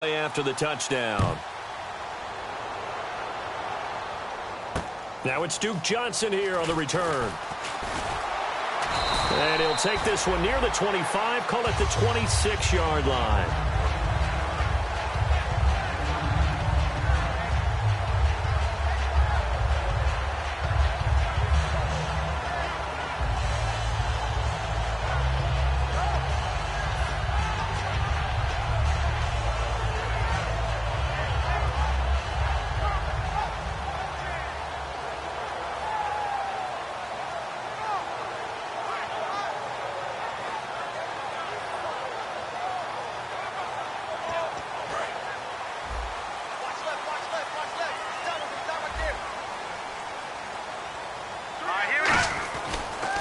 After the touchdown. Now it's Duke Johnson here on the return. And he'll take this one near the 25, call it the 26-yard line.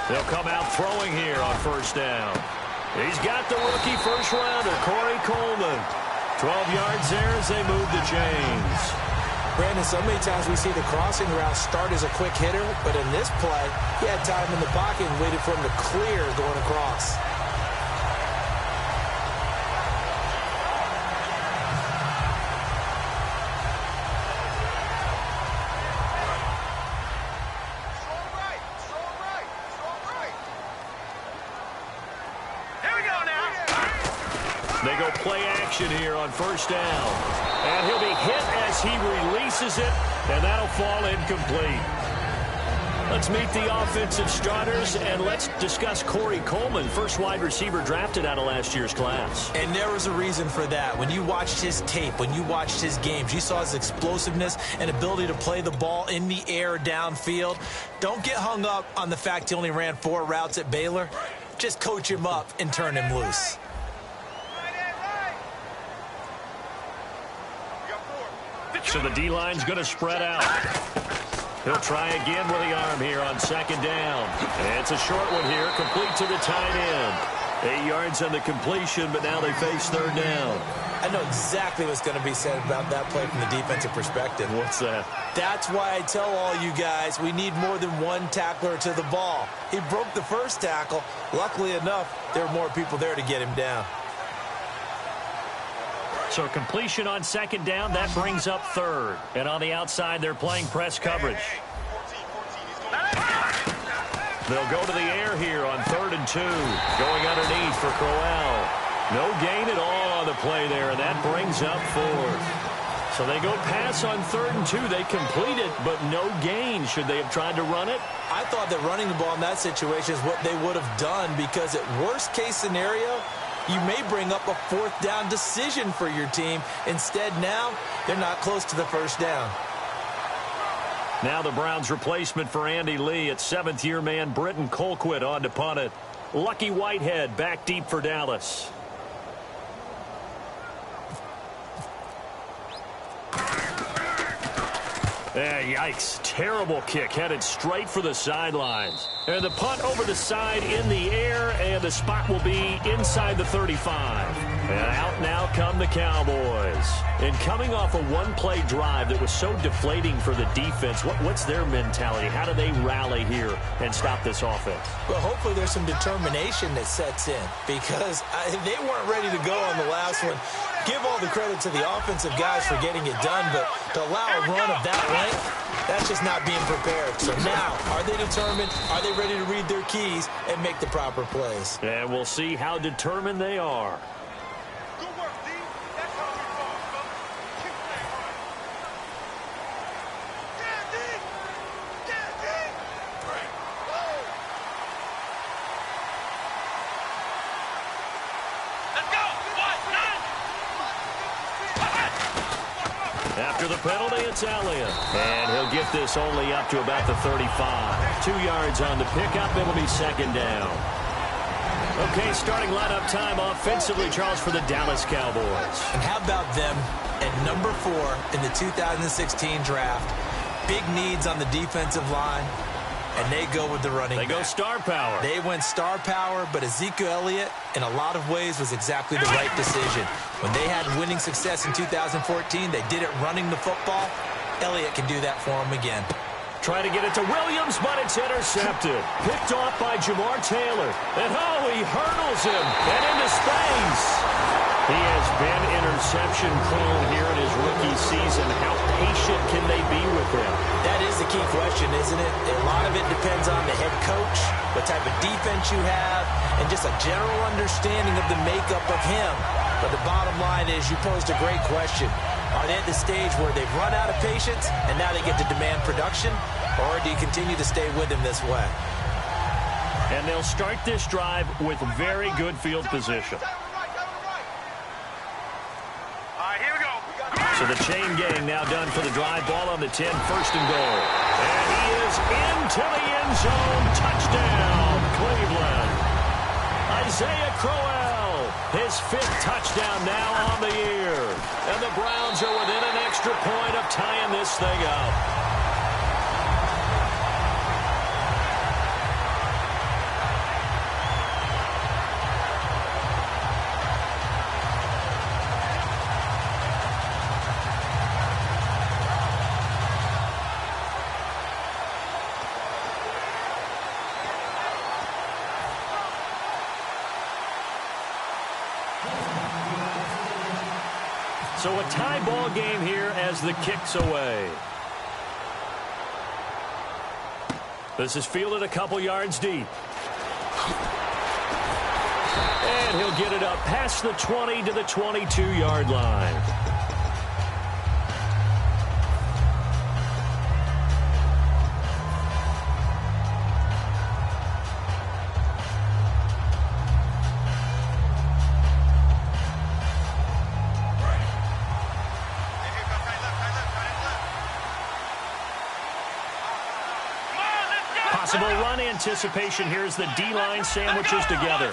They'll come out throwing here on first down. He's got the rookie first-rounder, Corey Coleman. 12 yards there as they move the chains. Brandon, so many times we see the crossing route start as a quick hitter, but in this play, he had time in the pocket and waited for him to clear going across. They go play action here on first down. And he'll be hit as he releases it, and that'll fall incomplete. Let's meet the offensive starters, and let's discuss Corey Coleman, first wide receiver drafted out of last year's class. And there was a reason for that. When you watched his tape, when you watched his games, you saw his explosiveness and ability to play the ball in the air downfield. Don't get hung up on the fact he only ran 4 routes at Baylor. Just coach him up and turn him loose. So the D-line's going to spread out. He'll try again with the arm here on second down. It's a short one here, complete to the tight end. 8 yards on the completion, but now they face third down. I know exactly what's going to be said about that play from the defensive perspective. What's that? That's why I tell all you guys we need more than one tackler to the ball. He broke the first tackle. Luckily enough, there were more people there to get him down. So completion on second down, that brings up third. And on the outside, they're playing press coverage. They'll go to the air here on 3rd and 2. Going underneath for Crowell. No gain at all on the play there, and that brings up 4th. So they go pass on 3rd and 2. They complete it, but no gain. Should they have tried to run it? I thought that running the ball in that situation is what they would have done, because at worst case scenario, you may bring up a 4th down decision for your team. Instead, now, they're not close to the first down. Now the Browns' replacement for Andy Lee at 7th-year man Britton Colquitt on to punt it. Lucky Whitehead back deep for Dallas. Yikes. Terrible kick headed straight for the sidelines. And the punt over the side in the air, and the spot will be inside the 35. And out now come the Cowboys. And coming off a one-play drive that was so deflating for the defense, what's their mentality? How do they rally here and stop this offense? Well, hopefully there's some determination that sets in, because they weren't ready to go on the last one. Give all the credit to the offensive guys for getting it done, but to allow a run of that length, that's just not being prepared. So now, are they determined? Are they ready to read their keys and make the proper plays? And we'll see how determined they are. Good work, D. That's how we ball, folks. Keep playing hard. Yeah, D. Yeah, D. Great. Let's go. After the penalty, it's Elliott. And he'll get this only up to about the 35. 2 yards on the pickup. It'll be second down. Okay, starting lineup time offensively, Charles, for the Dallas Cowboys. And how about them at number 4 in the 2016 draft? Big needs on the defensive line, and they go with the running back. They go star power. They went star power, but Ezekiel Elliott, in a lot of ways, was exactly the right decision. When they had winning success in 2014, they did it running the football. Elliott can do that for them again. Trying to get it to Williams, but it's intercepted. Picked off by Jamar Taylor. And he hurdles him and into space. He has been interception prone here in his rookie season. How patient can they be with him? That is the key question, isn't it? A lot of it depends on the head coach, what type of defense you have, and just a general understanding of the makeup of him. But the bottom line is, you posed a great question. Are they at the stage where they've run out of patience and now they get to demand production? Or do you continue to stay with him this way? And they'll start this drive with very good field position. So the chain gang now done for the drive. Ball on the 10, first and goal. And he is into the end zone. Touchdown, Cleveland. Isaiah Crowell, his 5th touchdown now on the year. And the Browns are within an extra point of tying this thing up. So a tie ball game here as the kick's away. This is fielded a couple yards deep. And he'll get it up past the 20 to the 22-yard line. Possible run anticipation here as the D-line sandwiches together.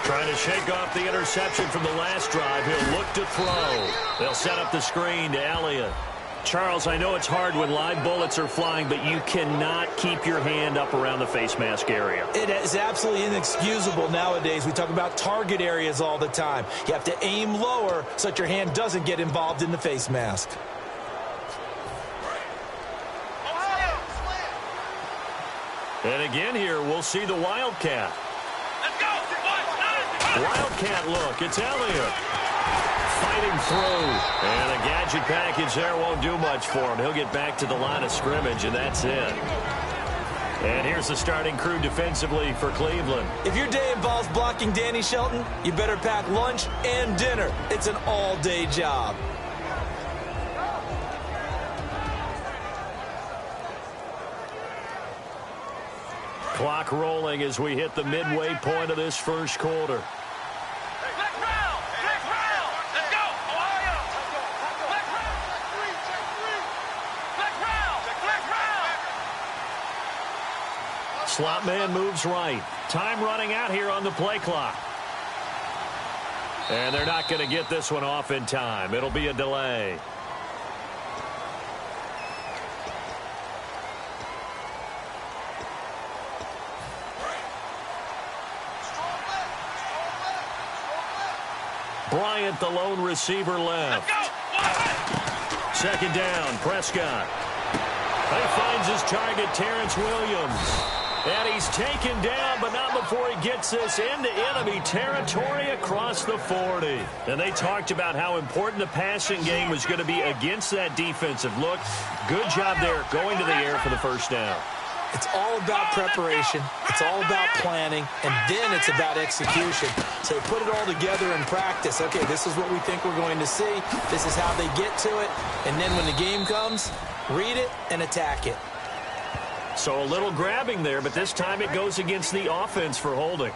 Trying to shake off the interception from the last drive. He'll look to throw. They'll set up the screen to Elliott. Charles, I know it's hard when live bullets are flying, but you cannot keep your hand up around the face mask area. It is absolutely inexcusable nowadays. We talk about target areas all the time. You have to aim lower so that your hand doesn't get involved in the face mask. And again here, we'll see the Wildcat. Let's go. Wildcat look. It's Elliott. Fighting through. And a gadget package there won't do much for him. He'll get back to the line of scrimmage, and that's it. And here's the starting crew defensively for Cleveland. If your day involves blocking Danny Shelton, you better pack lunch and dinner. It's an all-day job. Clock rolling as we hit the midway point of this first quarter. Let's go. Ohio. Slot man moves right. Time running out here on the play clock. And they're not going to get this one off in time. It'll be a delay. Bryant, the lone receiver, left. Second down, Prescott. He finds his target, Terrence Williams. And he's taken down, but not before he gets this into enemy territory across the 40. And they talked about how important the passing game was going to be against that defensive look. Good job there going to the air for the first down. It's all about preparation. It's all about planning. And then it's about execution. So they put it all together in practice. Okay, this is what we think we're going to see. This is how they get to it. And then when the game comes, read it and attack it. So a little grabbing there, but this time it goes against the offense for holding.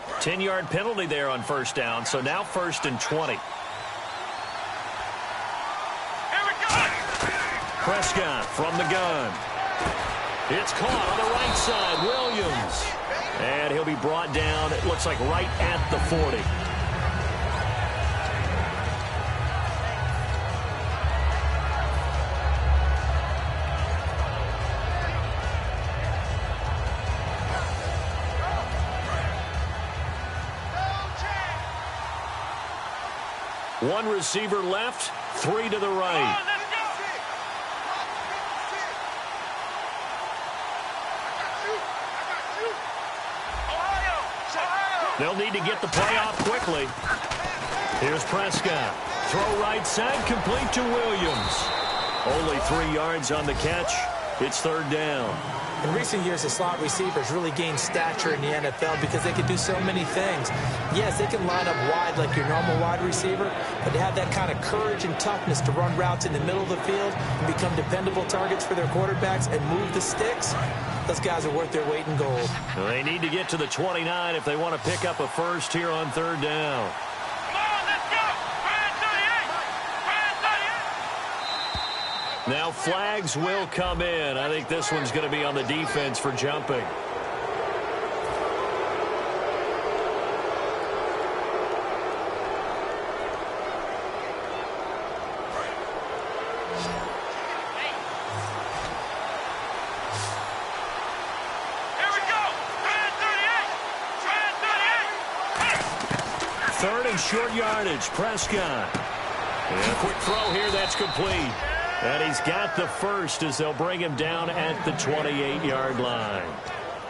A 10-yard penalty there on first down, so now 1st and 20. Prescott from the gun. It's caught on the right side, Williams. And he'll be brought down, it looks like right at the 40. One receiver left, 3 to the right. They'll need to get the play off quickly. Here's Prescott. Throw right side, complete to Williams. Only 3 yards on the catch. It's third down. In recent years, the slot receivers really gained stature in the NFL because they can do so many things. Yes, they can line up wide like your normal wide receiver, but they have that kind of courage and toughness to run routes in the middle of the field and become dependable targets for their quarterbacks and move the sticks. Those guys are worth their weight in gold. Well, they need to get to the 29 if they want to pick up a first here on third down. Now flags will come in. I think this one's going to be on the defense for jumping. Third and short yardage. Prescott. And a quick throw here. That's complete. And he's got the first as they'll bring him down at the 28-yard line.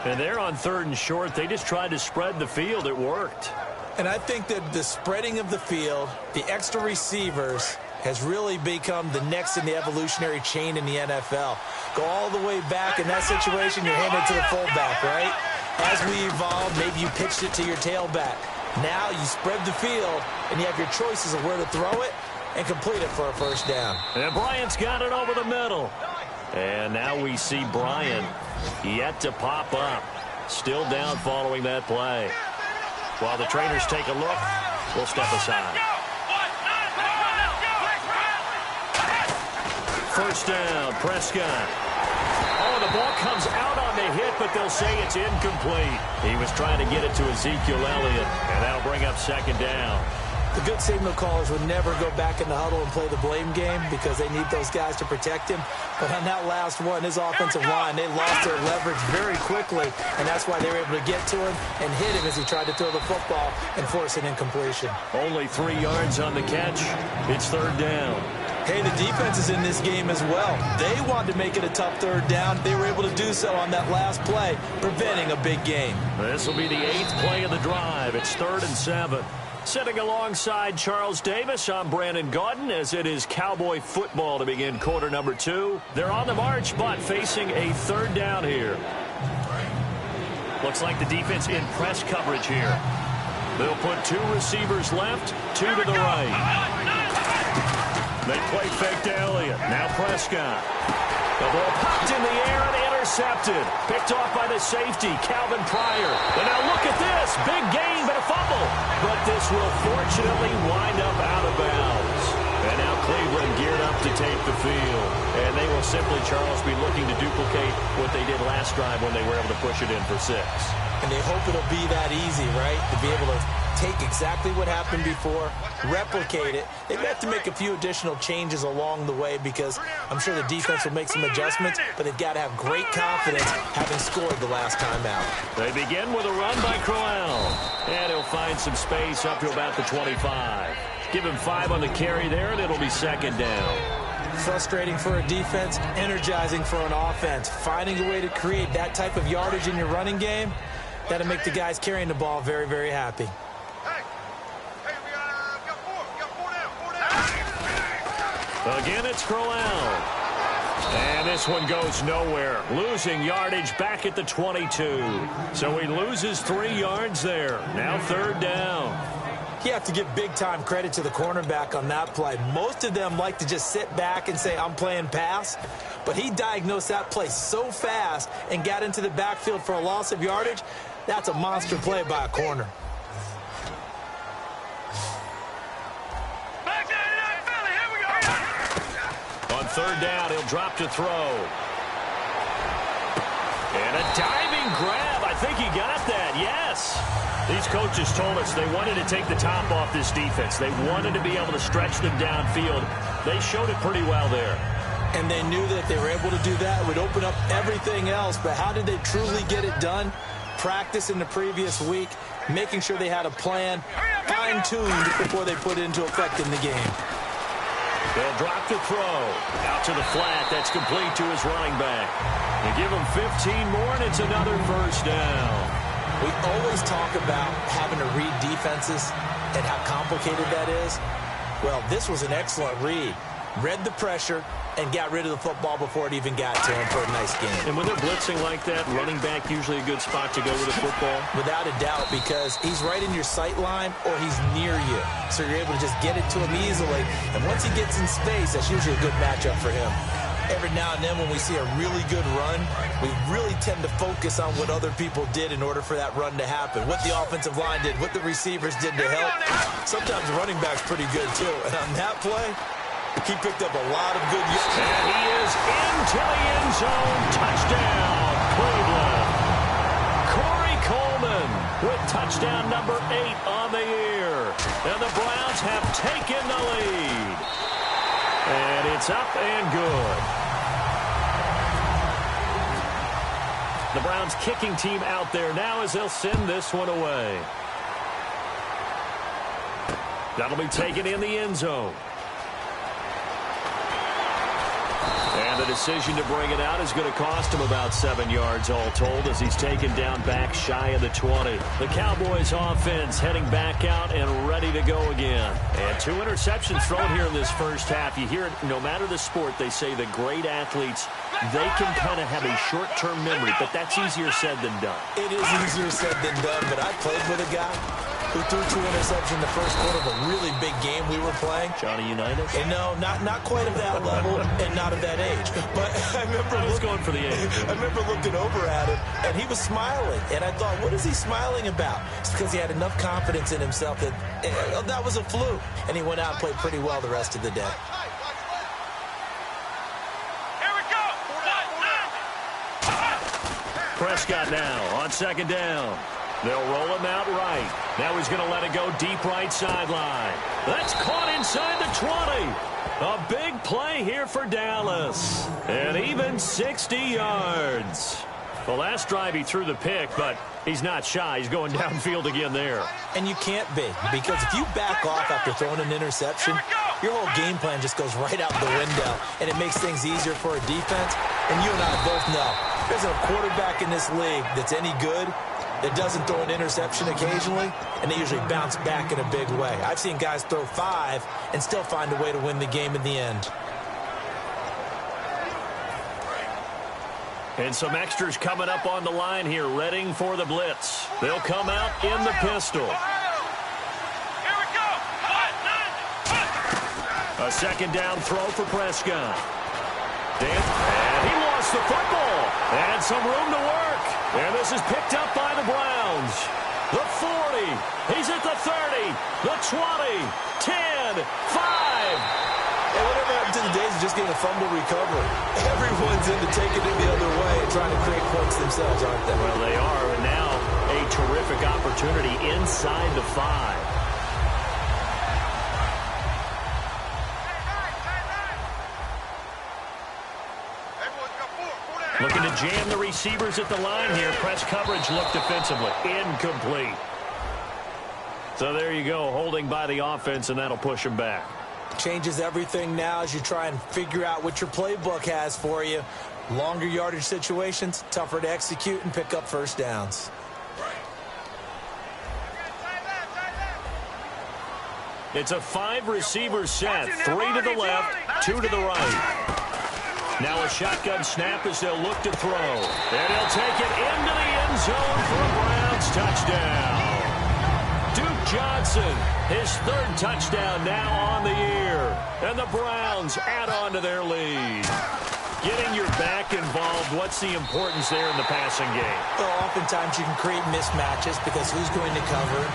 And they're on third and short. They just tried to spread the field. It worked. And I think that the spreading of the field, the extra receivers, has really become the next in the evolutionary chain in the NFL. Go all the way back in that situation, you're handed to the fullback, right? As we evolve, maybe you pitched it to your tailback. Now you spread the field, and you have your choices of where to throw it and complete it for a first down. And Bryant's got it over the middle. And now we see Bryant yet to pop up. Still down following that play. While the trainers take a look, we'll step aside. First down, Prescott. Oh, the ball comes out on the hit, but they'll say it's incomplete. He was trying to get it to Ezekiel Elliott, and that'll bring up second down. The good signal callers would never go back in the huddle and play the blame game because they need those guys to protect him. But on that last one, his offensive line, they lost their leverage very quickly, and that's why they were able to get to him and hit him as he tried to throw the football and force an incompletion. Only 3 yards on the catch. It's third down. Hey, the defense is in this game as well. They wanted to make it a tough third down. They were able to do so on that last play, preventing a big game. This will be the 8th play of the drive. It's 3rd and 7. Sitting alongside Charles Davis, I'm Brandon Gaudin, as it is Cowboy football to begin quarter number 2. They're on the march, but facing a third down here. Looks like the defense in press coverage here. They'll put 2 receivers left, 2 to the right. They play fake to Elliott. Now Prescott. The ball popped in the air and intercepted. Picked off by the safety, Calvin Pryor. And now look at this. Big gain, but a fumble. But this will fortunately wind up out of bounds. And now Cleveland geared up to take the field. And they will simply, Charles, be looking to duplicate what they did last drive when they were able to push it in for 6. And they hope it'll be that easy, right? To be able to take exactly what happened before, replicate it. They have to make a few additional changes along the way because I'm sure the defense will make some adjustments, but they've got to have great confidence having scored the last time out. They begin with a run by Crowell. And he'll find some space up to about the 25. Give him 5 on the carry there, and it'll be second down. Frustrating for a defense, energizing for an offense. Finding a way to create that type of yardage in your running game, that'll make the guys carrying the ball very, very happy. Again, it's Crowell. And this one goes nowhere. Losing yardage back at the 22. So he loses 3 yards there. Now third down. You have to give big-time credit to the cornerback on that play. Most of them like to just sit back and say, I'm playing pass. But he diagnosed that play so fast and got into the backfield for a loss of yardage. That's a monster play by a corner. On third down, he'll drop to throw. And a diving grab. I think he got that, yes. These coaches told us they wanted to take the top off this defense. They wanted to be able to stretch them downfield. They showed it pretty well there. And they knew that if they were able to do that, it would open up everything else. But how did they truly get it done? Practice in the previous week, making sure they had a plan, fine-tuned before they put it into effect in the game. They'll drop the throw. Out to the flat. That's complete to his running back. They give him 15 more, and it's another first down. We always talk about having to read defenses and how complicated that is. Well, this was an excellent read. Read the pressure and got rid of the football before it even got to him for a nice game. And when they're blitzing like that, running back usually a good spot to go with the football? Without a doubt, because he's right in your sight line or he's near you. So you're able to just get it to him easily. And once he gets in space, that's usually a good matchup for him. Every now and then when we see a really good run, we really tend to focus on what other people did in order for that run to happen. What the offensive line did, what the receivers did to help. Sometimes the running back's pretty good too. And on that play, he picked up a lot of good yards. And he is into the end zone. Touchdown, Cleveland. Corey Coleman with touchdown number 8 on the year. And the Browns have taken the lead. And it's up and good. The Browns kicking team out there now as they'll send this one away. That'll be taken in the end zone. And the decision to bring it out is going to cost him about 7 yards all told as he's taken down back shy of the 20. The Cowboys offense heading back out and ready to go again. And 2 interceptions thrown here in this first half. You hear it, no matter the sport, they say the great athletes, they can kind of have a short-term memory, but that's easier said than done. It is easier said than done, but I played with a guy who threw 2 interceptions in the first quarter of a really big game we were playing. Johnny Unitas? And no, not quite of that level and not of that age. But I remember going for the age. I remember looking over at him, and he was smiling. And I thought, what is he smiling about? It's because he had enough confidence in himself that that was a fluke. And he went out and played pretty well the rest of the day. Here we go. Prescott now on second down. They'll roll him out right. Now he's going to let it go deep right sideline. That's caught inside the 20. A big play here for Dallas. And even 60 yards. The last drive he threw the pick, but he's not shy. He's going downfield again there. And you can't be, because if you back off after throwing an interception, your whole game plan just goes right out the window, and it makes things easier for a defense. And you and I both know, there's a quarterback in this league that's any good that doesn't throw an interception occasionally, and they usually bounce back in a big way. I've seen guys throw 5 and still find a way to win the game in the end. And some extras coming up on the line here, readying for the blitz. They'll come out in the pistol. Here we go. A second down throw for Prescott. And he lost the football. And some room to work. And this is picked up by the Browns. The 40. He's at the 30. The 20. 10. 5. And whatever happened to the days of just getting a fumble recovery? Everyone's into taking it the other way and trying to create points themselves, aren't they? Well, they are. And now a terrific opportunity inside the 5. Looking to jam the receivers at the line here. Press coverage looked defensively. Incomplete. So there you go, holding by the offense, and that'll push him back. Changes everything now as you try and figure out what your playbook has for you. Longer yardage situations, tougher to execute and pick up first downs. It's a 5-receiver set. 3 to the left, 2 to the right. Now a shotgun snap as they'll look to throw. And he'll take it into the end zone for a Browns touchdown. Duke Johnson, his 3rd touchdown now on the year. And the Browns add on to their lead. Getting your back involved, what's the importance there in the passing game? Well, oftentimes you can create mismatches because who's going to cover,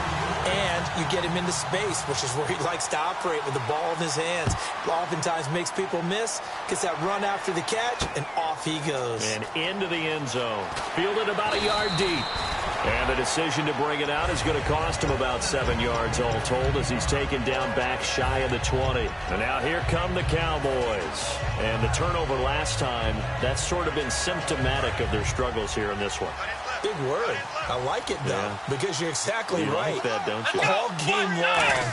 and you get him into space, which is where he likes to operate with the ball in his hands. Oftentimes makes people miss, gets that run after the catch, and off he goes. And into the end zone. Fielded about a yard deep. And the decision to bring it out is going to cost him about 7 yards all told as he's taken down back shy of the 20. And now here come the Cowboys. And the turnover last time, that's sort of been symptomatic of their struggles here in this one. Big word. I like it, though, because you're exactly right. Like that, don't you? All game long,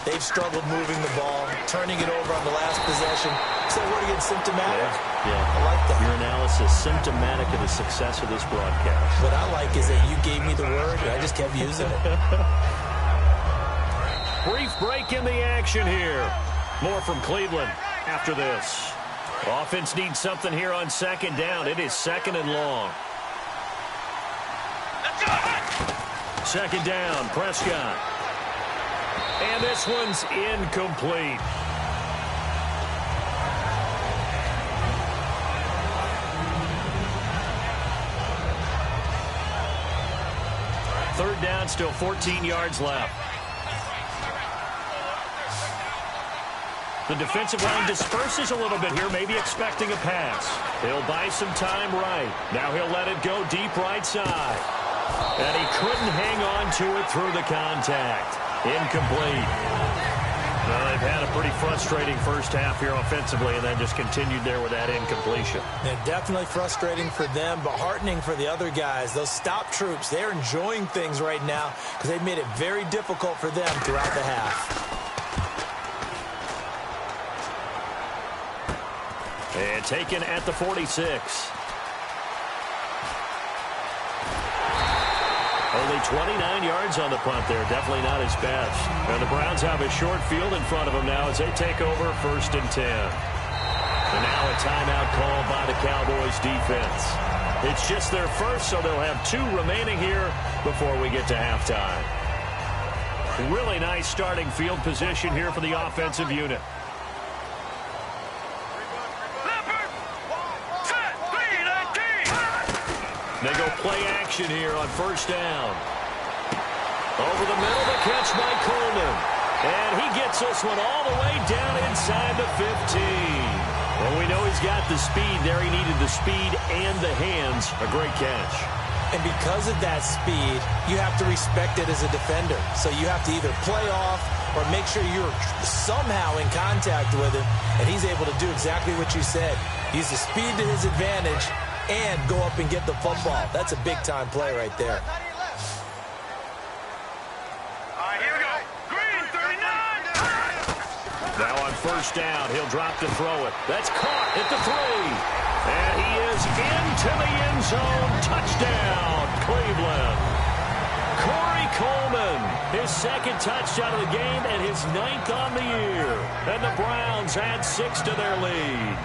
they've struggled moving the ball, turning it over on the last possession. So what again, symptomatic? Yeah. I like that. Your analysis symptomatic of the success of this broadcast. What I like is that you gave me the word, and I just kept using it. Brief break in the action here. More from Cleveland after this. Offense needs something here on second down. It is second and long. Second down, Prescott. And this one's incomplete. Third down, still 14 yards left. The defensive line disperses a little bit here, maybe expecting a pass. He'll buy some time right. Now he'll let it go deep right side. And he couldn't hang on to it through the contact. Incomplete. Well, they've had a pretty frustrating first half here offensively and then just continued there with that incompletion. They're definitely frustrating for them, but heartening for the other guys. Those stop troops, they're enjoying things right now because they've made it very difficult for them throughout the half. And taken at the 46. Only 29 yards on the punt there. Definitely not his best. And the Browns have a short field in front of them now as they take over first and 10. And now a timeout called by the Cowboys defense. It's just their first, so they'll have 2 remaining here before we get to halftime. Really nice starting field position here for the offensive unit. They go play action here on first down. Over the middle, the catch by Coleman. And he gets this one all the way down inside the 15. Well, we know he's got the speed there. He needed the speed and the hands. A great catch. And because of that speed, you have to respect it as a defender. So you have to either play off or make sure you're somehow in contact with him. And he's able to do exactly what you said. Use the speed to his advantage and go up and get the football. That's a big-time play right there. All right, here we go. Green, 39. Now on first down, he'll drop to throw it. That's caught at the 3. And he is into the end zone. Touchdown, Cleveland. Corey Coleman, his second touchdown of the game and his 9th on the year. And the Browns add 6 to their lead.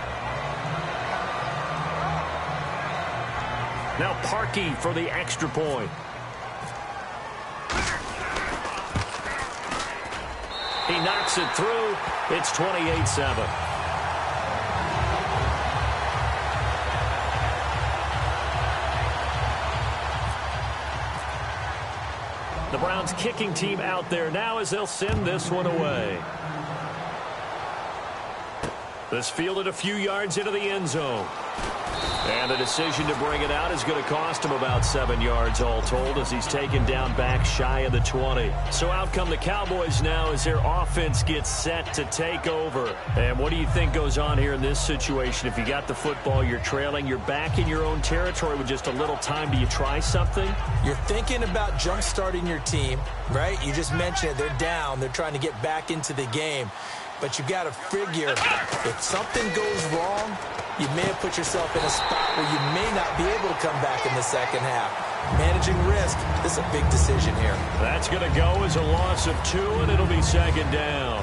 Now Parkey for the extra point. He knocks it through. It's 28-7. The Browns kicking team out there now as they'll send this one away. This fielded a few yards into the end zone. And the decision to bring it out is going to cost him about 7 yards all told as he's taken down back shy of the 20. So out come the Cowboys now as their offense gets set to take over. And what do you think goes on here in this situation? If you got the football, you're trailing, you're back in your own territory with just a little time. Do you try something? You're thinking about jump-starting your team, right? You just mentioned it. They're down. They're trying to get back into the game. But you got to figure if something goes wrong, you may have put yourself in a spot where you may not be able to come back in the second half. Managing risk, this is a big decision here. That's going to go as a loss of 2, and it'll be second down.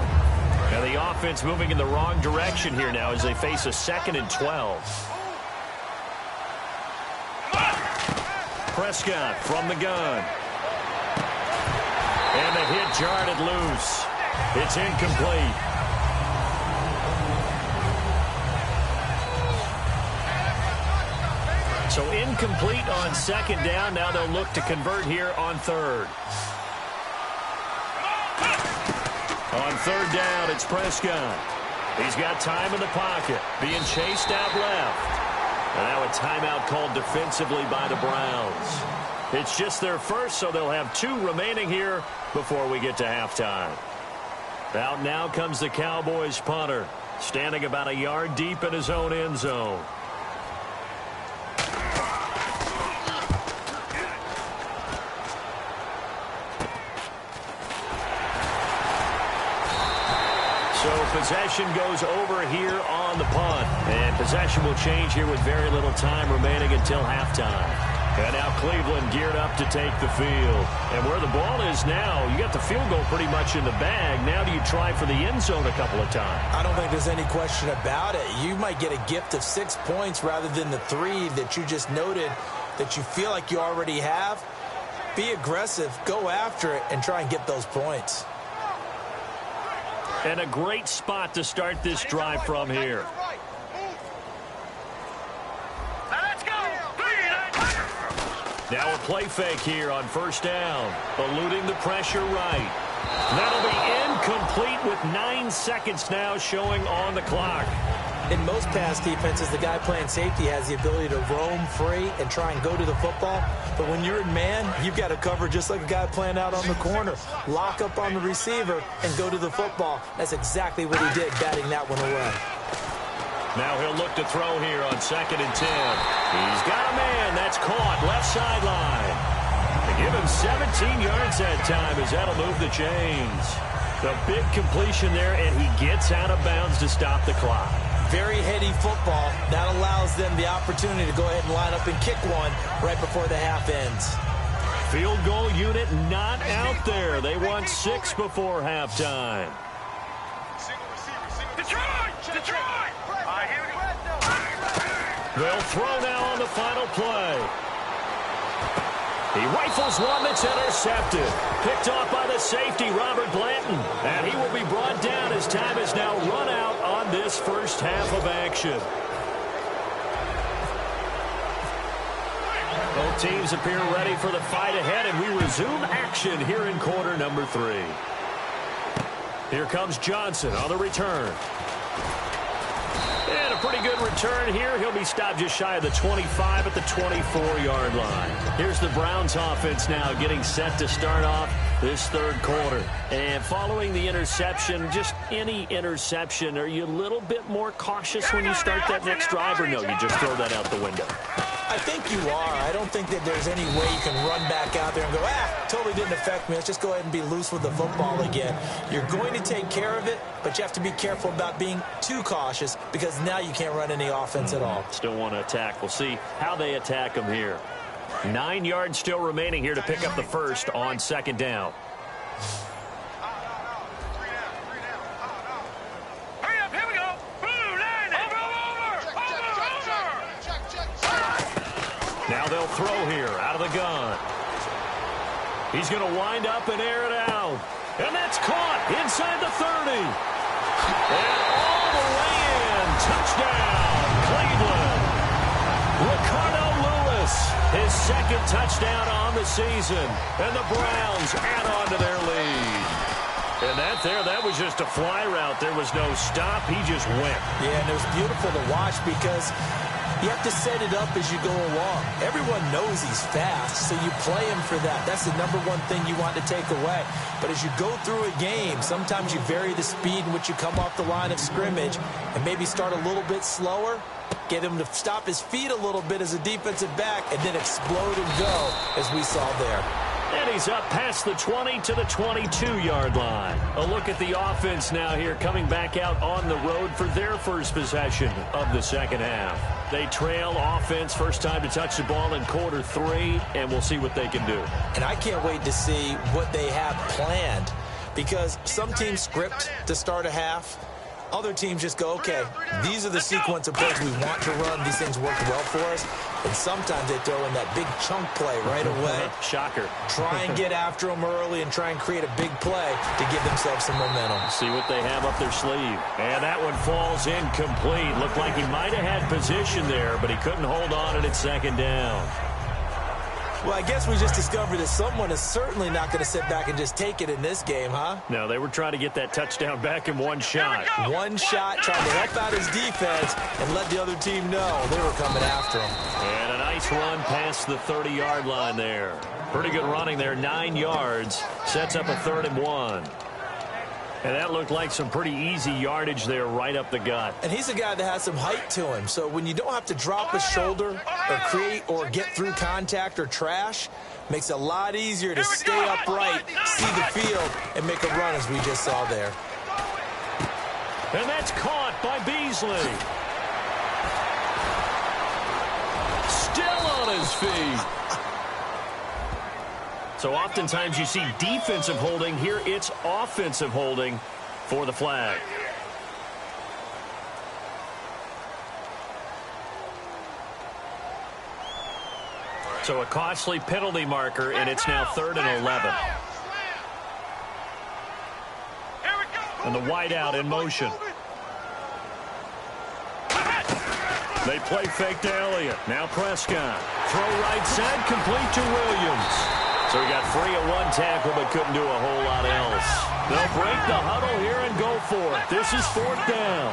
And the offense moving in the wrong direction here now as they face a 2nd and 12. Prescott from the gun. And the hit jarred it loose. It's incomplete. So incomplete on second down. Now they'll look to convert here on third. On third down, it's Prescott. He's got time in the pocket, being chased out left. And now a timeout called defensively by the Browns. It's just their first, so they'll have 2 remaining here before we get to halftime. Out now comes the Cowboys punter, standing about a yard deep in his own end zone. So possession goes over here on the punt. And possession will change here with very little time remaining until halftime. And now Cleveland geared up to take the field. And where the ball is now, you got the field goal pretty much in the bag. Now do you try for the end zone a couple of times? I don't think there's any question about it. You might get a gift of 6 points rather than the 3 that you just noted that you feel like you already have. Be aggressive, go after it, and try and get those points. And a great spot to start this drive from here. Now a play fake here on first down. Eluding the pressure right. That'll be incomplete with 9 seconds now showing on the clock. In most pass defenses, the guy playing safety has the ability to roam free and try and go to the football. But when you're in man, you've got to cover just like a guy playing out on the corner. Lock up on the receiver and go to the football. That's exactly what he did, batting that one away. Now he'll look to throw here on 2nd and 10. He's got a man. That's caught. Left sideline. They give him 17 yards that time as that'll move the chains. The big completion there, and he gets out of bounds to stop the clock. Very heady football. That allows them the opportunity to go ahead and line up and kick one right before the half ends. Field goal unit not out there. They want 6 before halftime. Detroit! They'll throw now on the final play. He rifles one that's intercepted. Picked off by the safety, Robert Blanton. And he will be brought down as time has now run out on this first half of action. Both teams appear ready for the fight ahead, and we resume action here in quarter number 3. Here comes Johnson on the return. And a pretty good return here. He'll be stopped just shy of the 25 at the 24-yard line. Here's the Browns offense now getting set to start off this third quarter. And following the interception, just any interception, are you a little bit more cautious when you start that next drive, or no, you just throw that out the window? I think you are. I don't think that there's any way you can run back out there and go, totally didn't affect me. Let's just go ahead and be loose with the football again. You're going to take care of it, but you have to be careful about being too cautious because now you can't run any offense at all. Still want to attack. We'll see how they attack them here. 9 yards still remaining here to pick up the first on 2nd down. Now they'll throw here out of the gun. He's going to wind up and air it out. And that's caught inside the 30. And all the way in. Touchdown, Cleveland. Ricardo Lewis, his 2nd touchdown on the season. And the Browns add on to their lead. And that was just a fly route. There was no stop. He just went. Yeah, and it was beautiful to watch because you have to set it up as you go along. Everyone knows he's fast, so you play him for that. That's the number one thing you want to take away. But as you go through a game, sometimes you vary the speed in which you come off the line of scrimmage and maybe start a little bit slower, get him to stop his feet a little bit as a defensive back, and then explode and go, as we saw there. And he's up past the 20 to the 22-yard line. A look at the offense now here, coming back out on the road for their first possession of the second half. They trail offense, first time to touch the ball in quarter 3, and we'll see what they can do. And I can't wait to see what they have planned, because some teams script to start a half. Other teams just go, okay, these are the sequence of plays we want to run. These things work well for us. And sometimes they throw in that big chunk play right away. Shocker. Try and get after them early and try and create a big play to give themselves some momentum. See what they have up their sleeve. And that one falls incomplete. Looked like he might have had position there, but he couldn't hold on at 2nd down. Well, I guess we just discovered that someone is certainly not going to sit back and just take it in this game, huh? No, they were trying to get that touchdown back in one shot. One shot, trying to help out his defense and let the other team know they were coming after him. And a nice run past the 30-yard line there. Pretty good running there, 9 yards. Sets up a 3rd and 1. And that looked like some pretty easy yardage there right up the gut. And he's a guy that has some height to him. So when you don't have to drop his shoulder or create or get through contact or trash, makes it a lot easier to stay upright, see the field, and make a run as we just saw there. And that's caught by Beasley. Still on his feet. So oftentimes you see defensive holding. Here it's offensive holding for the flag. So a costly penalty marker, and it's now 3rd and 11. And the wideout in motion. They play fake to Elliott. Now Prescott. Throw right side, complete to Williams. So he got free of one tackle, but couldn't do a whole lot else. They'll break the huddle here and go for it. This is 4th down.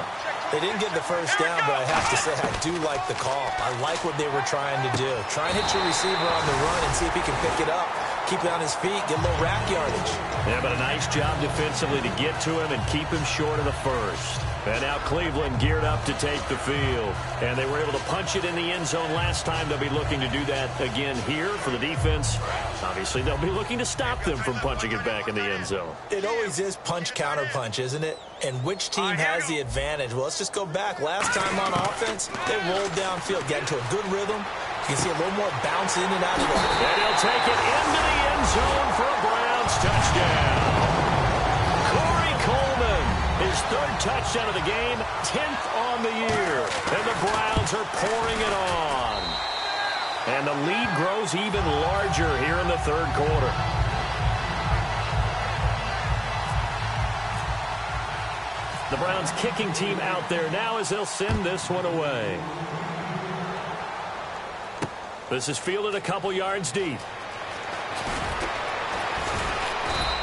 They didn't get the first down, but I have to say I do like the call. I like what they were trying to do. Try and hit your receiver on the run and see if he can pick it up. Keep it on his feet, get a little rack yardage. Yeah, but a nice job defensively to get to him and keep him short of the first. And now Cleveland geared up to take the field. And they were able to punch it in the end zone last time. They'll be looking to do that again here for the defense. Obviously, they'll be looking to stop them from punching it back in the end zone. It always is punch-counter-punch, isn't it? And which team has the advantage? Well, let's just go back. Last time on offense, they rolled downfield, got into a good rhythm. You can see a little more bounce in and out of the... And he'll take it into the end zone for a Browns touchdown. Corey Coleman, his 3rd touchdown of the game, 10th on the year. And the Browns are pouring it on. And the lead grows even larger here in the 3rd quarter. The Browns kicking team out there now as they'll send this one away. This is fielded a couple yards deep.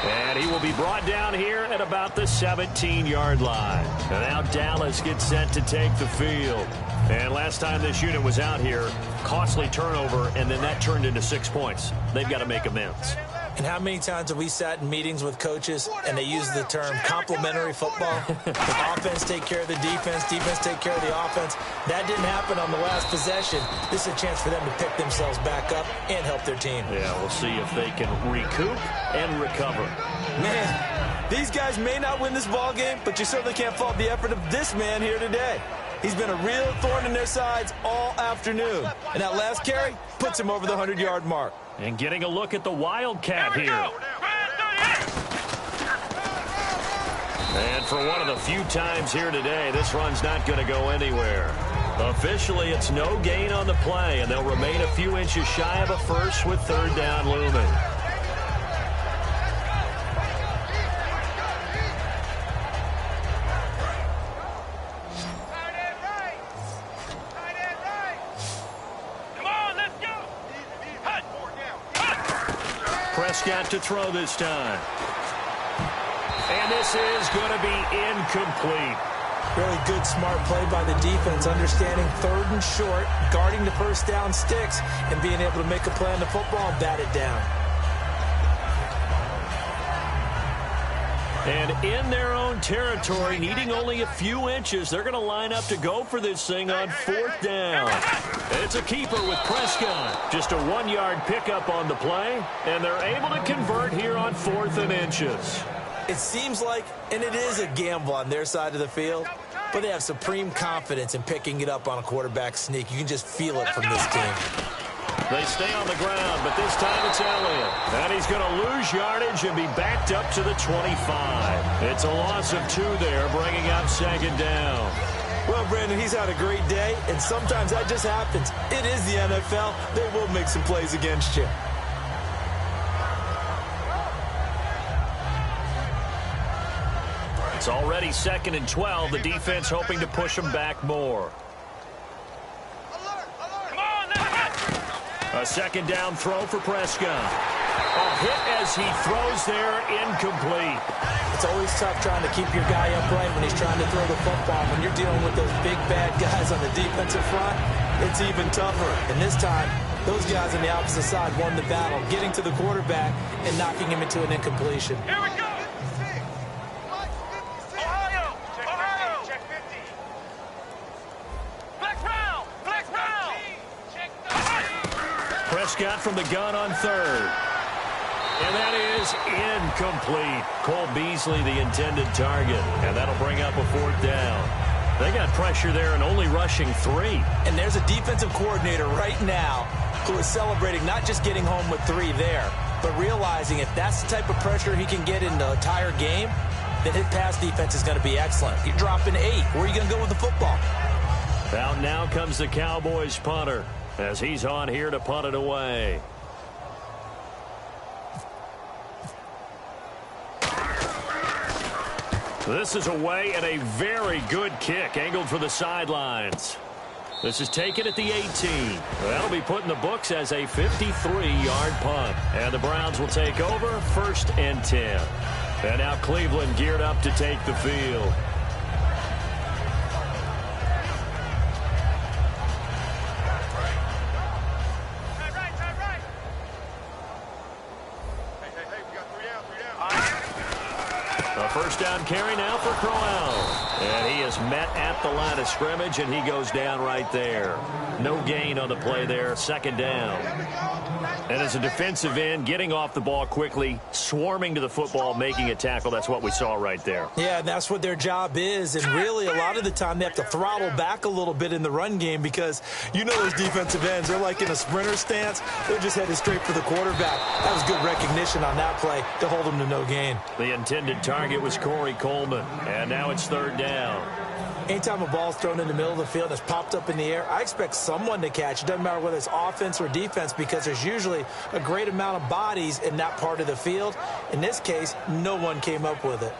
And he will be brought down here at about the 17-yard line. And now Dallas gets set to take the field. And last time this unit was out here, costly turnover, and then that turned into 6 points. They've got to make amends. And how many times have we sat in meetings with coaches and they use the term complementary football? Offense take care of the defense, defense take care of the offense. That didn't happen on the last possession. This is a chance for them to pick themselves back up and help their team. Yeah, we'll see if they can recoup and recover. Man, these guys may not win this ball game, but you certainly can't fault the effort of this man here today. He's been a real thorn in their sides all afternoon. And that last carry puts him over the 100-yard mark. And getting a look at the Wildcat here. And for one of the few times here today, this run's not going to go anywhere. Officially, it's no gain on the play, and they'll remain a few inches shy of a first with 3rd down looming. Prescott to throw this time. And this is going to be incomplete. Really good, smart play by the defense, understanding 3rd and short, guarding the first down sticks, and being able to make a play on the football and bat it down. And in their own territory, needing only a few inches, they're going to line up to go for this thing on 4th down. It's a keeper with Prescott. Just a 1-yard pickup on the play, and they're able to convert here on 4th and inches. It seems like, and it is a gamble on their side of the field, but they have supreme confidence in picking it up on a quarterback sneak. You can just feel it from this team. They stay on the ground, but this time it's Elliott. And he's going to lose yardage and be backed up to the 25. It's a loss of 2 there, bringing up 2nd down. Well, Brandon, he's had a great day, and sometimes that just happens. It is the NFL. They will make some plays against you. It's already 2nd and 12. The defense hoping to push them back more. A 2nd down throw for Prescott. A hit as he throws there, incomplete. It's always tough trying to keep your guy upright when he's trying to throw the football. When you're dealing with those big, bad guys on the defensive front, it's even tougher. And this time, those guys on the opposite side won the battle, getting to the quarterback and knocking him into an incompletion. Here we go. Ohio. Check 50. Flex round. Prescott from the gun on 3rd. And that is incomplete. Cole Beasley, the intended target. And that'll bring up a 4th down. They got pressure there and only rushing 3. And there's a defensive coordinator right now who is celebrating not just getting home with 3 there, but realizing if that's the type of pressure he can get in the entire game, then his pass defense is going to be excellent. You're dropping 8. Where are you going to go with the football? Out now comes the Cowboys punter as he's on here to punt it away. This is away and a very good kick angled for the sidelines. This is taken at the 18. That'll be put in the books as a 53-yard punt. And the Browns will take over 1st and 10. And now Cleveland geared up to take the field. First down carry now for Crowell. And he is met at the line of scrimmage, and he goes down right there. No gain on the play there. 2nd down. And as a defensive end, getting off the ball quickly, swarming to the football, making a tackle, that's what we saw right there. Yeah, and that's what their job is. And really, a lot of the time, they have to throttle back a little bit in the run game because you know those defensive ends, they're like in a sprinter stance. They're just headed straight for the quarterback. That was good recognition on that play to hold them to no gain. The intended target was Corey Coleman, and now it's 3rd down. Anytime a ball's thrown in the middle of the field that's popped up in the air, I expect someone to catch. It doesn't matter whether it's offense or defense because there's usually a great amount of bodies in that part of the field. In this case, no one came up with it.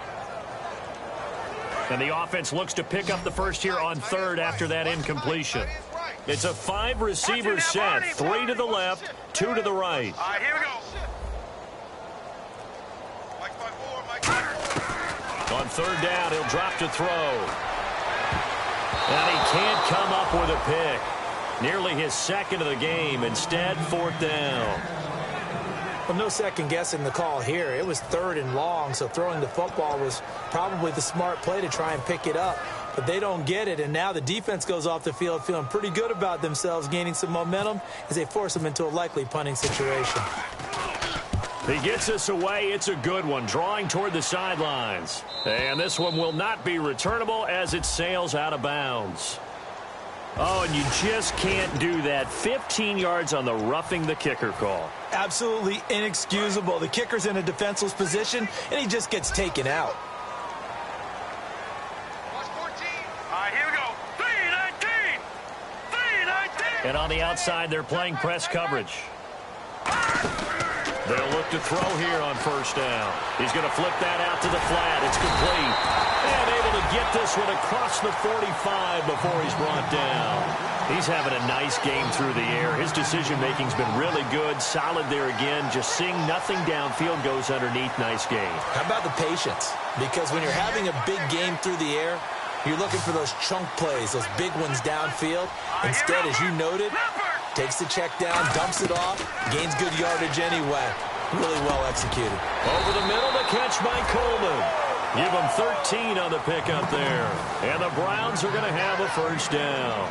And the offense looks to pick up the first here on 3rd after that incompletion. It's a 5-receiver set, 3 to the left, 2 to the right. All right, here we go. On 3rd down, he'll drop to throw. And he can't come up with a pick. Nearly his 2nd of the game. Instead, 4th down. Well, no second guessing the call here. It was 3rd and long, so throwing the football was probably the smart play to try and pick it up. But they don't get it, and now the defense goes off the field feeling pretty good about themselves, gaining some momentum as they force them into a likely punting situation. He gets us away. It's a good one, drawing toward the sidelines. And this one will not be returnable as it sails out of bounds. Oh, and you just can't do that. 15 yards on the roughing the kicker call. Absolutely inexcusable. The kicker's in a defenseless position, and he just gets taken out. Watch 14. All right, here we go. 3-19. 3-19. And on the outside, they're playing press coverage. They'll look to throw here on 1st down. He's going to flip that out to the flat. It's complete. And able to get this one across the 45 before he's brought down. He's having a nice game through the air. His decision-making's been really good. Solid there again. Just seeing nothing downfield goes underneath. Nice game. How about the patience? Because when you're having a big game through the air, you're looking for those chunk plays, those big ones downfield. Instead, as you noted, takes the check down, dumps it off, gains good yardage anyway. Really well executed. Over the middle, the catch by Coleman. Give him 13 on the pickup there. And the Browns are going to have a 1st down.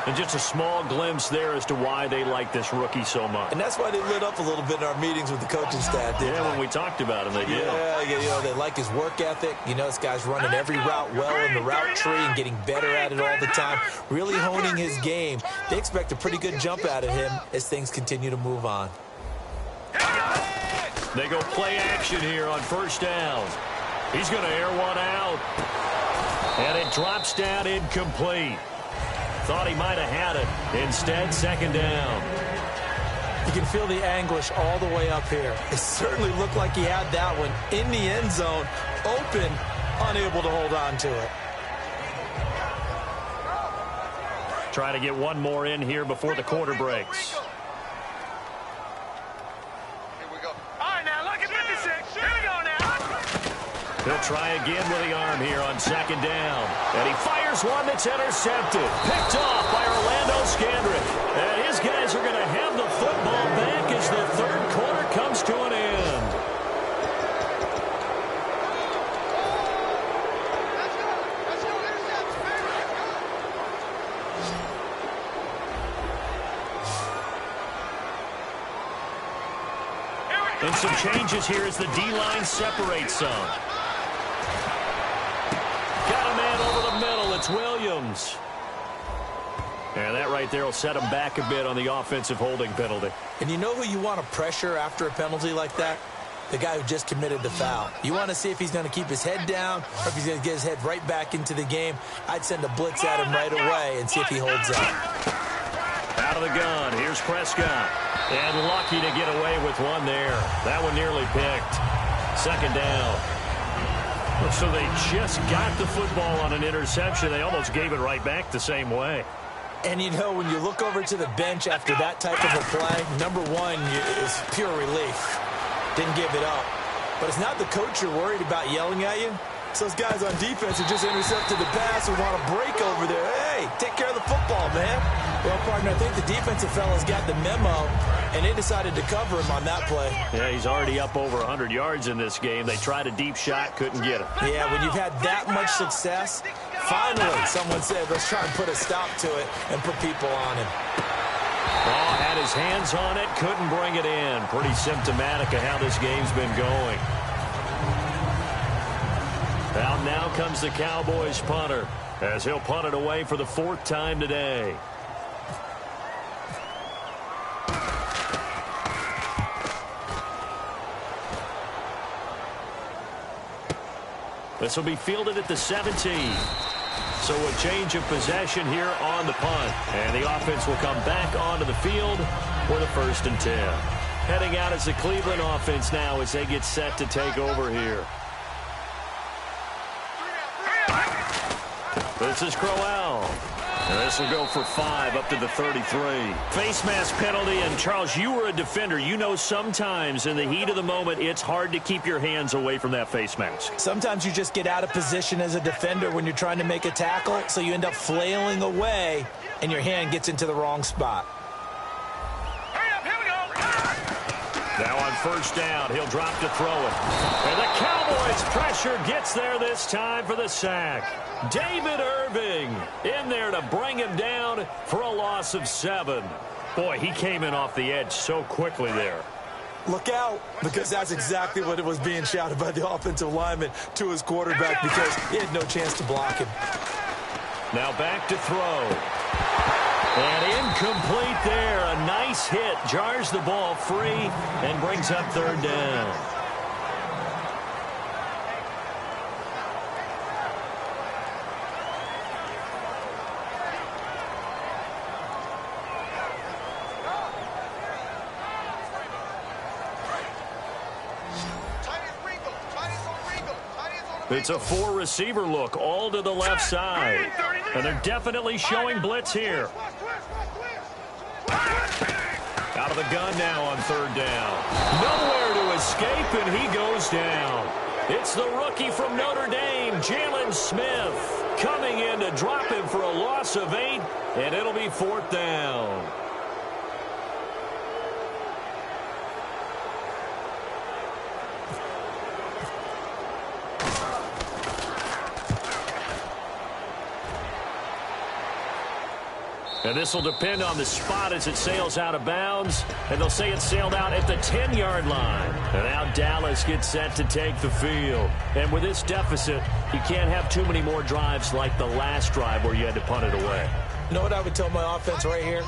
And just a small glimpse there as to why they like this rookie so much. And that's why they lit up a little bit in our meetings with the coaching staff, didn't they? When we talked about him, they did. Yeah, you know, they like his work ethic. You know, this guy's running every route well in the route tree and getting better at it all the time, really honing his game. They expect a pretty good jump out of him as things continue to move on. They go play action here on 1st down. He's going to air one out. And it drops down incomplete. Thought he might have had it. Instead, 2nd down. You can feel the anguish all the way up here. It certainly looked like he had that one in the end zone, open, unable to hold on to it. Try to get one more in here before the quarter breaks. Here we go. All right, now look at 56. Here we go now. He'll try again with the arm here on 2nd down. And he fires one that's intercepted. Picked off by Orlando Scandrick. And his guys are going to have the football back as the 3rd quarter comes to an end. Here we And some changes here as the D-line separates some. Got a man over the middle. It's Williams. And that right there will set him back a bit on the offensive holding penalty. And you know who you want to pressure after a penalty like that? The guy who just committed the foul. You want to see if he's going to keep his head down or if he's going to get his head right back into the game. I'd send a blitz at him right away and see if he holds up. Out of the gun, here's Prescott. And lucky to get away with one there. That one nearly picked. Second down. So they just got the football on an interception. They almost gave it right back the same way. And, you know, when you look over to the bench after that type of a play, number one is pure relief. Didn't give it up. But it's not the coach you're worried about yelling at you. It's those guys on defense who just intercepted the pass and want to break over there. Hey, take care of the football, man. Well, partner, I think the defensive fellas got the memo, and they decided to cover him on that play. Yeah, he's already up over 100 yards in this game. They tried a deep shot, couldn't get it. Yeah, when you've had that much success, finally someone said, let's try and put a stop to it and put people on him. Oh, had his hands on it, couldn't bring it in. Pretty symptomatic of how this game's been going. Out now comes the Cowboys punter as he'll punt it away for the 4th time today. This will be fielded at the 17. So a change of possession here on the punt. And the offense will come back onto the field for the 1st and 10. Heading out is the Cleveland offense now as they get set to take over here. This is Crowell. And this will go for 5 up to the 33. Face mask penalty, and Charles, you were a defender. You know sometimes in the heat of the moment, it's hard to keep your hands away from that face mask. Sometimes you just get out of position as a defender when you're trying to make a tackle, so you end up flailing away, and your hand gets into the wrong spot. Now on 1st down, he'll drop to throw it. And the Cowboys pressure gets there this time for the sack. David Irving in there to bring him down for a loss of 7. Boy, he came in off the edge so quickly there. Look out, because that's exactly what it was being shouted by the offensive lineman to his quarterback because he had no chance to block him. Now back to throw. And incomplete there. A nice hit. Jars the ball free and brings up 3rd down. It's a 4-receiver look, all to the left side. And they're definitely showing blitz here. Out of the gun now on 3rd down. Nowhere to escape, and he goes down. It's the rookie from Notre Dame, Jalen Smith, coming in to drop him for a loss of 8, and it'll be 4th down. And this will depend on the spot as it sails out of bounds. And they'll say it sailed out at the 10-yard line. And now Dallas gets set to take the field. And with this deficit, you can't have too many more drives like the last drive where you had to punt it away. You know what I would tell my offense right here?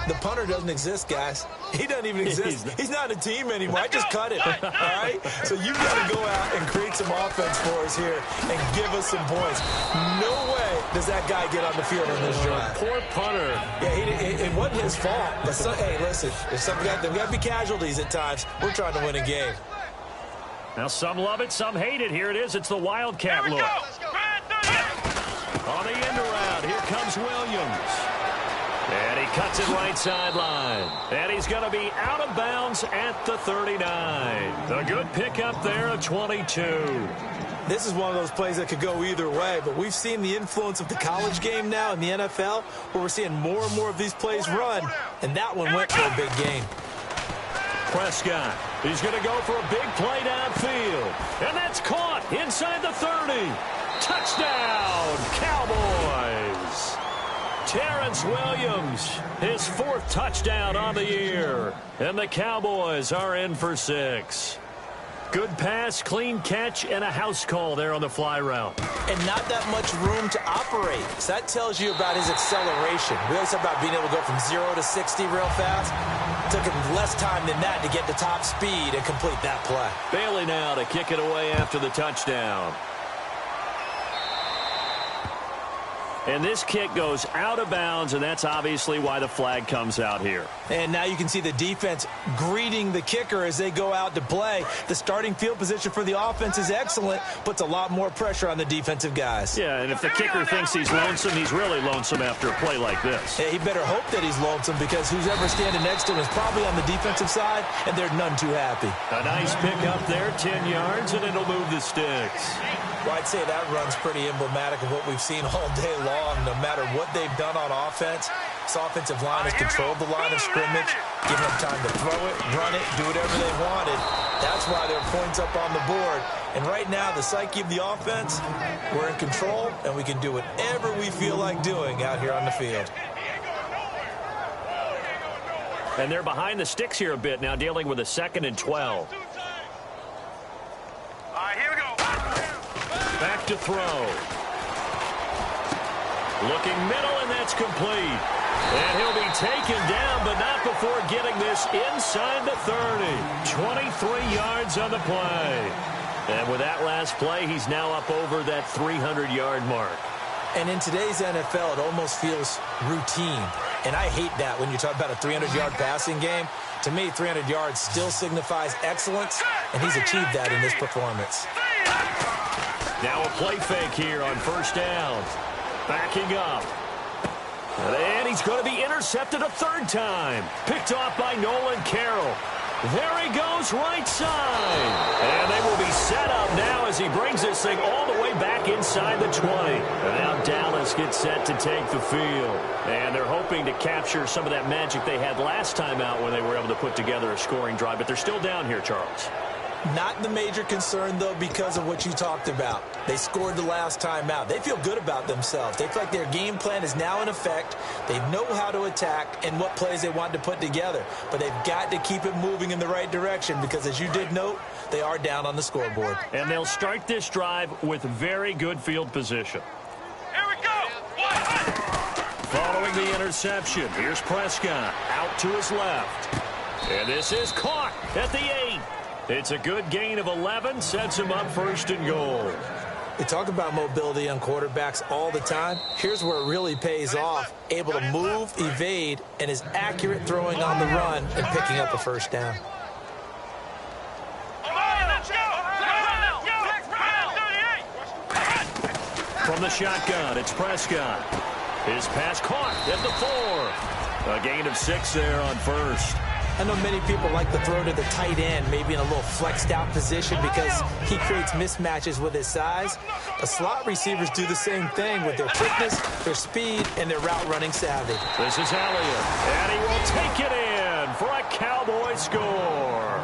The punter doesn't exist, guys. He doesn't even exist. He's not a team anymore. I just cut it, all right? So you've got to go out and create some offense for us here and give us some points. No way does that guy get on the field in this drive. Poor punter. Yeah, it wasn't his fault. But hey, listen, there's got to be casualties at times. We're trying to win a game. Now some love it, some hate it. Here it is. It's the Wildcat look. On the end around, here comes Williams. And he cuts it right sideline. And he's going to be out of bounds at the 39. A good pickup there at 22. This is one of those plays that could go either way, but we've seen the influence of the college game now in the NFL, where we're seeing more and more of these plays run, and that one went for a big gain. Prescott, he's going to go for a big play downfield. And that's caught inside the 30. Touchdown, Cowboys. Terrence Williams, his 4th touchdown on the year. And the Cowboys are in for 6. Good pass, clean catch, and a house call there on the fly route. And not that much room to operate. So that tells you about his acceleration. We always talk about being able to go from 0 to 60 real fast. It took him less time than that to get to top speed and complete that play. Bailey now to kick it away after the touchdown. And this kick goes out of bounds, and that's obviously why the flag comes out here. And now you can see the defense greeting the kicker as they go out to play. The starting field position for the offense is excellent, puts a lot more pressure on the defensive guys. Yeah, and if the kicker thinks he's lonesome, he's really lonesome after a play like this. Yeah, he better hope that he's lonesome, because who's ever standing next to him is probably on the defensive side, and they're none too happy. A nice pick up there, 10 yards, and it'll move the sticks. Well, I'd say that run's pretty emblematic of what we've seen all day long. No matter what they've done on offense, this offensive line has controlled the line of scrimmage, given them time to throw it, run it, do whatever they wanted. That's why there are points up on the board. And right now, the psyche of the offense, we're in control, and we can do whatever we feel like doing out here on the field. And they're behind the sticks here a bit now, dealing with a 2nd and 12. All right, here we go. Back to throw. Looking middle, and that's complete. And he'll be taken down, but not before getting this inside the 30. 23 yards on the play. And with that last play, he's now up over that 300-yard mark. And in today's NFL, it almost feels routine. And I hate that when you talk about a 300-yard passing game. To me, 300 yards still signifies excellence, and he's achieved that in this performance. Now a play fake here on 1st down. Backing up. And he's going to be intercepted a 3rd time. Picked off by Nolan Carroll. There he goes, right side. And they will be set up now as he brings this thing all the way back inside the 20. And now Dallas gets set to take the field. And they're hoping to capture some of that magic they had last time out when they were able to put together a scoring drive. But they're still down here, Charles. Not the major concern, though, because of what you talked about. They scored the last time out. They feel good about themselves. They feel like their game plan is now in effect. They know how to attack and what plays they want to put together. But they've got to keep it moving in the right direction because, as you did note, they are down on the scoreboard. And they'll start this drive with very good field position. Here we go. Following the interception, here's Prescott out to his left. And this is caught at the 8. It's a good gain of 11, sets him up 1st and goal. They talk about mobility on quarterbacks all the time. Here's where it really pays off. Able to move, evade, and is accurate throwing on the run and picking up a 1st down. From the shotgun, it's Prescott. His pass caught at the 4. A gain of 6 there on 1st. I know many people like to throw to the tight end, maybe in a little flexed out position because he creates mismatches with his size. The slot receivers do the same thing with their quickness, their speed, and their route running savvy. This is Elliott, and he will take it in for a Cowboy score.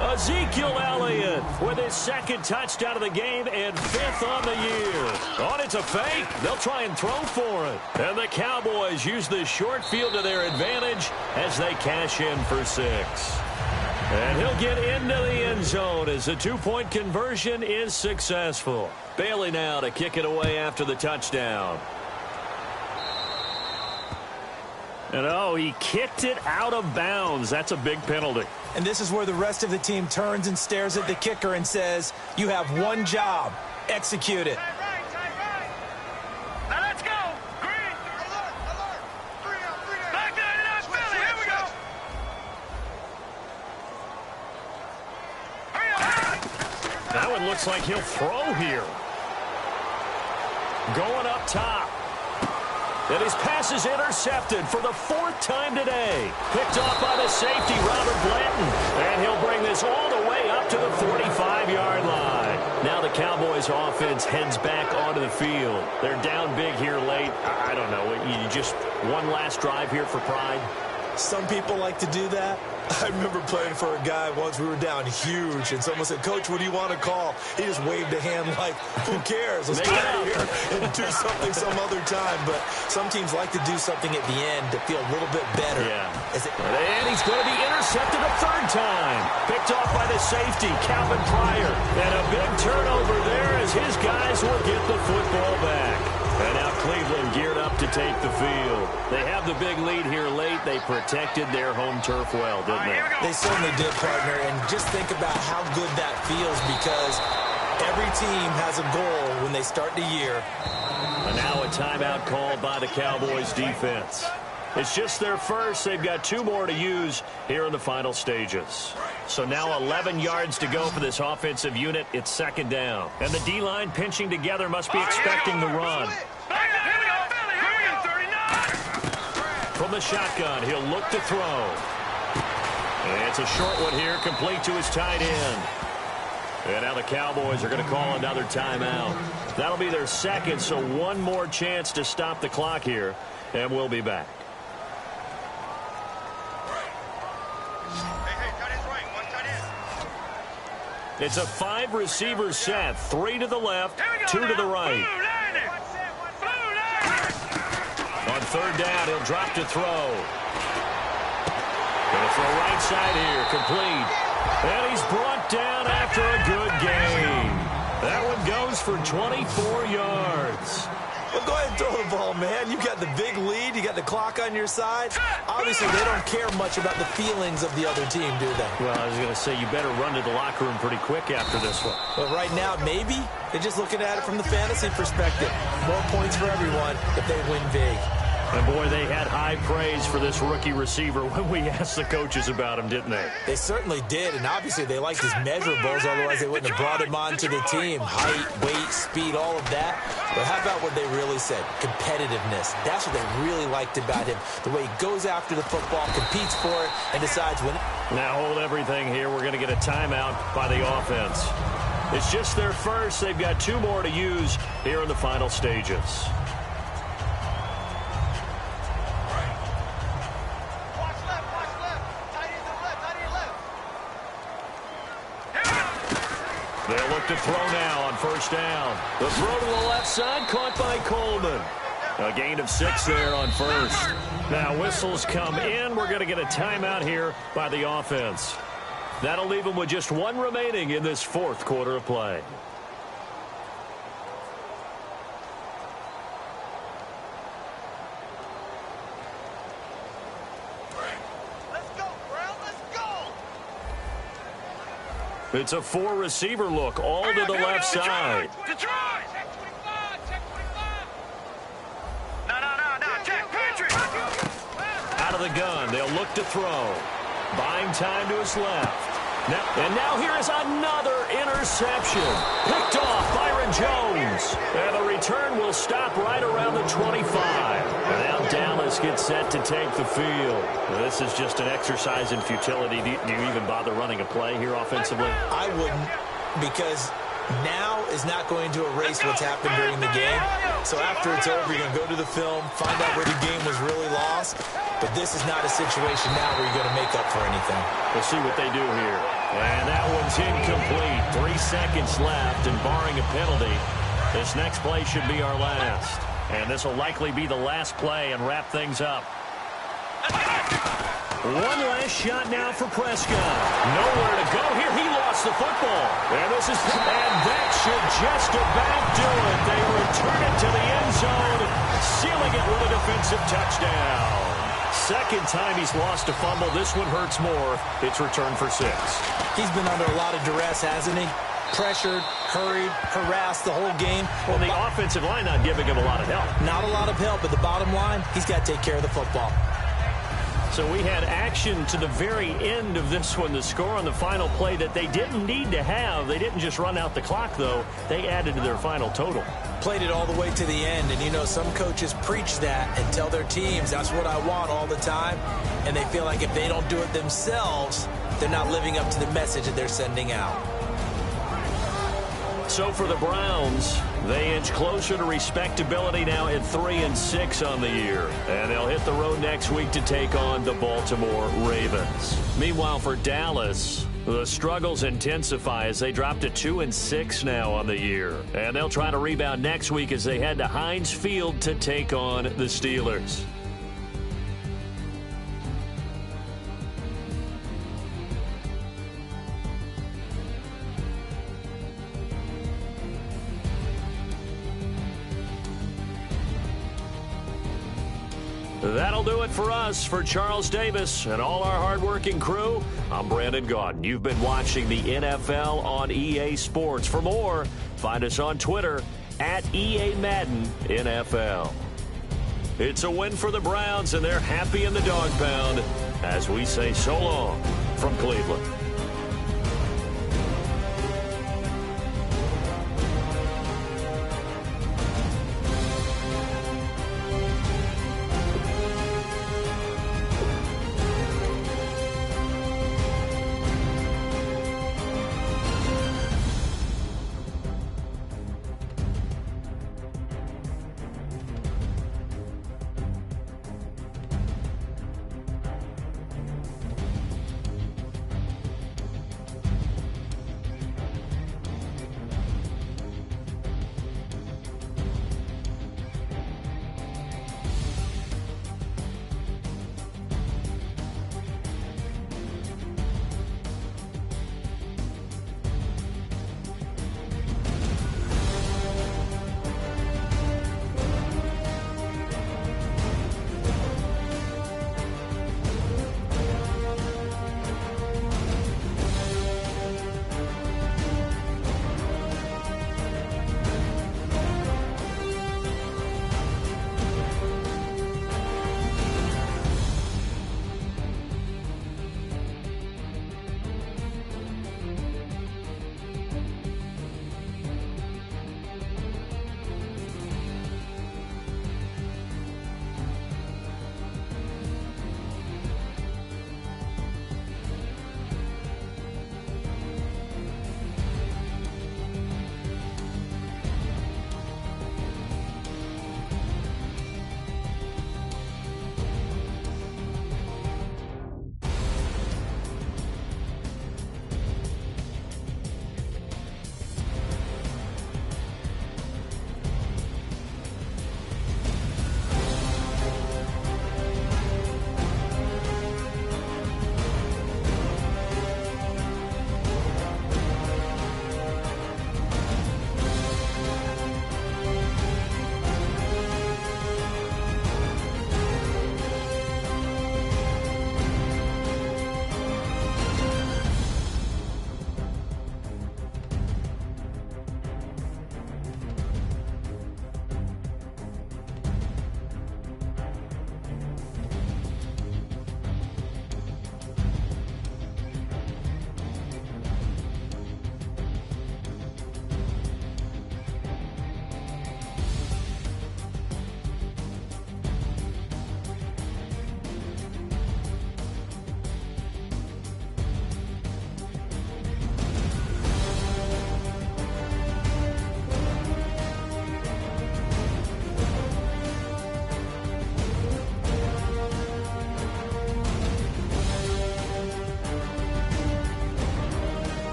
Ezekiel Elliott with his 2nd touchdown of the game and 5th on the year. On it's a fake. They'll try and throw for it. And the Cowboys use this short field to their advantage as they cash in for 6. And he'll get into the end zone as the 2-point conversion is successful. Bailey now to kick it away after the touchdown. And oh, he kicked it out of bounds. That's a big penalty. And this is where the rest of the team turns and stares at the kicker and says, you have one job. Execute it. Now let's go. Green. Alert. 3 out. Back there to that Philly. Here we go. Hurry up. That one looks like he'll throw here. Going up top. And his pass is intercepted for the 4th time today. Picked off by the safety, Robert Blanton. And he'll bring this all the way up to the 45-yard line. Now the Cowboys offense heads back onto the field. They're down big here late. I don't know. You just one last drive here for pride? Some people like to do that. I remember playing for a guy once. We were down huge, and someone said, "Coach, what do you want to call?" He just waved a hand like, "Who cares? Let's get out of here and do something some other time." But some teams like to do something at the end to feel a little bit better. Yeah. And he's going to be intercepted a third time. Picked off by the safety, Calvin Pryor. And a big turnover there as his guys will get the football back. And now Cleveland geared up to take the field. They have the big lead here late. They protected their home turf well, didn't they? They certainly did, partner. And just think about how good that feels, because every team has a goal when they start the year. And now a timeout called by the Cowboys defense. It's just their first. They've got 2 more to use here in the final stages. So now 11 yards to go for this offensive unit. It's second down. And the D-line pinching together must be expecting the run. From the shotgun, he'll look to throw. And it's a short one here, complete to his tight end. And now the Cowboys are going to call another timeout. That'll be their second, so one more chance to stop the clock here, and we'll be back. It's a 5-receiver set, 3 to the left, 2 to the right. On third down, he'll drop to throw. Going to throw right side here, complete. And he's brought down after a good game. That one goes for 24 yards. Well, go ahead and throw the ball, man. You got the big lead. You got the clock on your side. Obviously, they don't care much about the feelings of the other team, do they? Well, I was going to say, you better run to the locker room pretty quick after this one. But right now, maybe they're just looking at it from the fantasy perspective. More points for everyone if they win big. And, boy, they had high praise for this rookie receiver when we asked the coaches about him, didn't they? They certainly did, and obviously they liked his measurables, otherwise they wouldn't have brought him onto the team. Height, weight, speed, all of that. But how about what they really said? Competitiveness. That's what they really liked about him. The way he goes after the football, competes for it, and decides when. Now hold everything here. We're going to get a timeout by the offense. It's just their first. They've got 2 more to use here in the final stages. They'll look to throw now on first down. The throw to the left side, caught by Coleman. A gain of 6 there on first. Now whistles come in. We're going to get a timeout here by the offense. That'll leave them with just 1 remaining in this 4th quarter of play. It's a 4-receiver look, all to the left side. Detroit! Check 25, check 25. No, check Patrick. Out of the gun, they'll look to throw. Buying time to his left. Now here is another interception. Picked off Byron Jones. And the return will stop right around the 25. And now Dallas gets set to take the field. This is just an exercise in futility. Do you even bother running a play here offensively? I wouldn't, because now is not going to erase what's happened during the game. So after it's over, you're going to go to the film, find out where the game was really lost. But this is not a situation now where you're going to make up for anything. We'll see what they do here. And that one's incomplete. 3 seconds left, and barring a penalty, this next play should be our last. And this will likely be the last play and wrap things up. One last shot now for Prescott. Nowhere to go here. He lost the football. And that should just about do it. They return it to the end zone, sealing it with a defensive touchdown. Second time he's lost a fumble. This one hurts more. It's returned for 6. He's been under a lot of duress, hasn't he? Pressured, hurried, harassed the whole game. Well, the offensive line not giving him a lot of help. Not a lot of help, but the bottom line, he's got to take care of the football. So we had action to the very end of this one. The score on the final play that they didn't need to have. They didn't just run out the clock, though. They added to their final total. Played it all the way to the end. And, you know, some coaches preach that and tell their teams, that's what I want all the time. And they feel like if they don't do it themselves, they're not living up to the message that they're sending out. So for the Browns, they inch closer to respectability now at 3-6 on the year. And they'll hit the road next week to take on the Baltimore Ravens. Meanwhile, for Dallas, the struggles intensify as they drop to 2-6 now on the year. And they'll try to rebound next week as they head to Heinz Field to take on the Steelers. That'll do it for us. For Charles Davis and all our hardworking crew, I'm Brandon Gaudin. You've been watching the NFL on EA Sports. For more, find us on Twitter at EA Madden NFL. It's a win for the Browns, and they're happy in the dog pound as we say so long from Cleveland.